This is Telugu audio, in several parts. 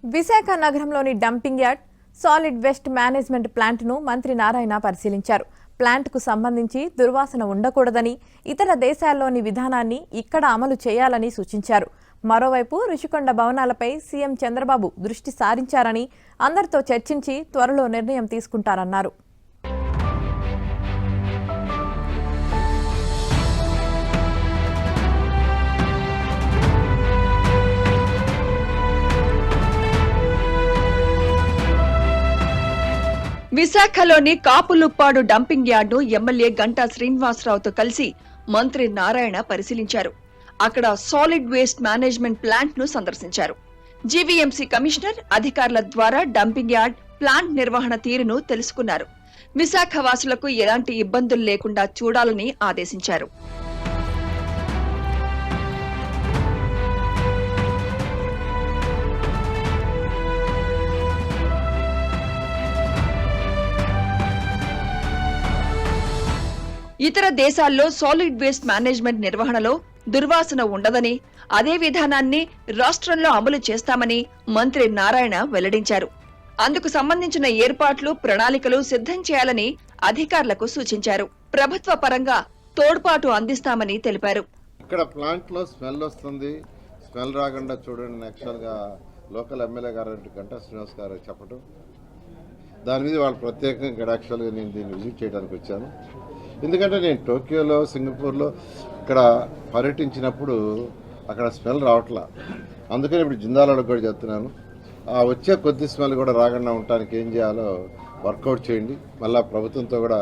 విశాఖ నగరంలోని dumping yard solid waste management ప్లాంట్ను మంత్రి నారాయణ పరిశీలించారు. ప్లాంట్కు సంబంధించి దుర్వాసన ఉండకూడదని, ఇతర దేశాల్లోని విధానాన్ని ఇక్కడ అమలు చేయాలని సూచించారు. మరోవైపు రుషికొండ భవనాలపై సీఎం చంద్రబాబు దృష్టి సారించారని, అందరితో చర్చించి త్వరలో నిర్ణయం తీసుకుంటారన్నారు. విశాఖలోని కాపులుప్పాడు డంపింగ్ యార్డును ఎమ్మెల్యే గంటా శ్రీనివాసరావుతో కలిసి మంత్రి నారాయణ పరిశీలించారు. అక్కడ సాలిడ్ వేస్ట్ మేనేజ్మెంట్ ప్లాంట్ ను సందర్శించారు. జీవీఎంసీ కమిషనర్ అధికారుల ద్వారా డంపింగ్ యార్డ్ ప్లాంట్ నిర్వహణ తీరును తెలుసుకున్నారు. విశాఖ వాసులకు ఎలాంటి ఇబ్బందులు లేకుండా చూడాలని ఆదేశించారు. ఇతర దేశాల్లో సాలిడ్ వేస్ట్ మేనేజ్మెంట్ నిర్వహణలో దుర్వాసన ఉండదని, అదే విధానాన్ని రాష్ట్రంలో అమలు చేస్తామని మంత్రి నారాయణ వెల్లడించారు. అందుకు సంబంధించిన ఏర్పాట్లు, ప్రణాళికలు సిద్ధం చేయాలని అధికారులకు సూచించారు. ప్రభుత్వ పరంగా తోడ్పాటు అందిస్తామని తెలిపారు. ఇక్కడ ప్లాంట్ లో స్మెల్ వస్తుంది, స్మెల్ రాకుండా చూడండి యాక్చువల్ గా లోకల్ ఎమ్మెల్యే గారు గంటా శ్రీనివాస్ గారు చెప్పడం, దాని మీద వాళ్ళు ప్రత్యేకంగా ఇక్కడ యాక్చువల్గా నేను దీన్ని విజిట్ చేయడానికి వచ్చాను. ఎందుకంటే నేను టోక్యోలో, సింగపూర్లో ఇక్కడ పర్యటించినప్పుడు అక్కడ స్మెల్ రావట్లా. అందుకని ఇప్పుడు జిందాలకు కూడా చెప్తున్నాను, ఆ వచ్చే కొద్ది స్మెల్ కూడా రాకుండా ఉండటానికి ఏం చేయాలో వర్కౌట్ చేయండి. మళ్ళీ ప్రభుత్వంతో కూడా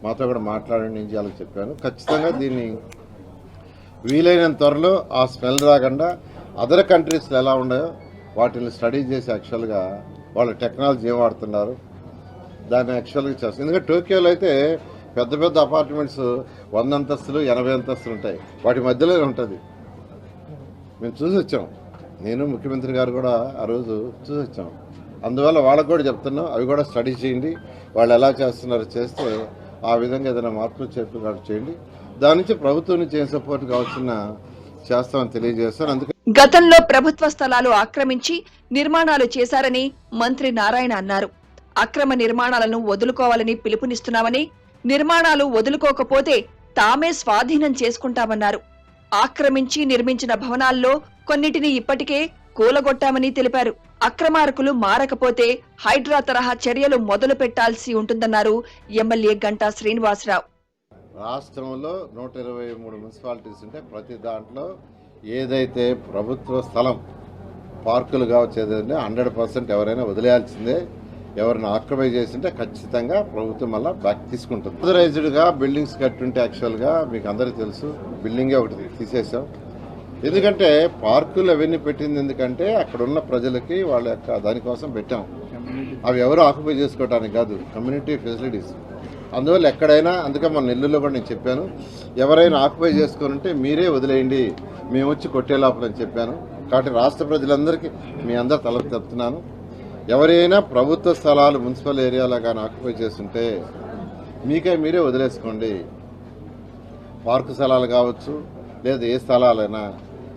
మాతో కూడా మాట్లాడండి, ఏం చేయాలో చెప్పాను. ఖచ్చితంగా దీన్ని వీలైనంత త్వరలో ఆ స్మెల్ రాకుండా అదర్ కంట్రీస్లో ఎలా ఉన్నాయో వాటిని స్టడీ చేసి యాక్చువల్గా వాళ్ళ టెక్నాలజీ ఏం వాడుతున్నారు దాన్ని యాక్చువల్గా చేస్తారు. ఎందుకంటే టోక్యోలో అయితే పెద్ద పెద్ద అపార్ట్మెంట్స్ 100 అంతస్తులు 80 అంతస్తులు ఉంటాయి, వాటి మధ్యలోనే ఉంటుంది. మేము చూసి వచ్చాం, నేను ముఖ్యమంత్రి గారు కూడా ఆ రోజు చూసి వచ్చాం. అందువల్ల వాళ్ళకు కూడా చెప్తున్నాం, అవి కూడా స్టడీ చేయండి, వాళ్ళు ఎలా చేస్తున్నారో చేస్తే ఆ విధంగా ఏదైనా మార్పులు చేర్పులు చేయండి. దాని నుంచి ప్రభుత్వం నుంచి ఏం సపోర్ట్ కావాల్సిన చేస్తామని తెలియజేస్తాను. అందుకే గతంలో ప్రభుత్వ స్థలాలు ఆక్రమించి నిర్మాణాలు చేశారని మంత్రి నారాయణ అన్నారు. అక్రమ నిర్మాణాలను వదులుకోవాలని పిలుపునిస్తున్నామని, నిర్మాణాలు వదులుకోకపోతే తామే స్వాధీనం చేసుకుంటామన్నారు. ఆక్రమించి నిర్మించిన భవనాల్లో కొన్నిటిని ఇప్పటికే కూలగొట్టామని తెలిపారు. అక్రమార్కులు మారకపోతే హైడ్రా తరహా చర్యలు మొదలు పెట్టాల్సి ఉంటుందన్నారు ఎమ్మెల్యే గంటా శ్రీనివాసరావు. రాష్ట్రంలో 123 మున్సిపాలిటీస్ ఉంటే ప్రతి దాంట్లో ఏదైతే ప్రభుత్వ స్థలం పార్కులు కావచ్చు 100% ఎవరైనా వదిలేయాల్సిందే. ఎవరిని ఆక్యుపై చేసింటే ఖచ్చితంగా ప్రభుత్వం మళ్ళీ బ్యాక్ తీసుకుంటుంది. ఆథరైజ్డ్గా బిల్డింగ్స్ కట్టుంటే యాక్చువల్గా మీకు అందరికీ తెలుసు, బిల్డింగే ఒకటి తీసేసాం. ఎందుకంటే పార్కులు అవన్నీ పెట్టింది ఎందుకంటే అక్కడ ఉన్న ప్రజలకి వాళ్ళ యొక్క దానికోసం పెట్టాం. అవి ఎవరు ఆక్యుపై చేసుకోవడానికి కాదు, కమ్యూనిటీ ఫెసిలిటీస్. అందువల్ల ఎక్కడైనా, అందుకే మన నెల్లూరులో కూడా నేను చెప్పాను, ఎవరైనా ఆక్యుపై చేసుకుని ఉంటే మీరే వదిలేయండి, మేము వచ్చి కొట్టే లోపలని చెప్పాను. కాబట్టి రాష్ట్ర ప్రజలందరికీ మీ అందరు తలకు చెప్తున్నాను, ఎవరైనా ప్రభుత్వ స్థలాలు మున్సిపల్ ఏరియాలో కానీ ఆక్యుపై చేస్తుంటే మీరే వదిలేసుకోండి. పార్కు స్థలాలు కావచ్చు లేదా ఏ స్థలాలైనా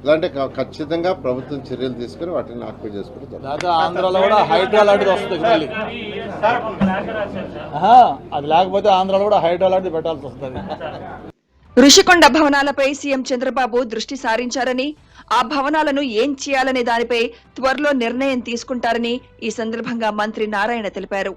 ఇలాంటి ఖచ్చితంగా ప్రభుత్వం చర్యలు తీసుకుని వాటిని ఆక్యుపై చేసుకుంటారు. ఆంధ్రాలో కూడా హైడ్రా లాంటిది వస్తుంది, అది లేకపోతే ఆంధ్రాలో కూడా హైడ్రా లాంటిది పెట్టాల్సి వస్తుంది. రుషికొండ భవనాలపై సీఎం చంద్రబాబు దృష్టి సారించారని, ఆ భవనాలను ఏం చేయాలనే దానిపై త్వరలో నిర్ణయం తీసుకుంటారని ఈ సందర్భంగా మంత్రి నారాయణ తెలిపారు.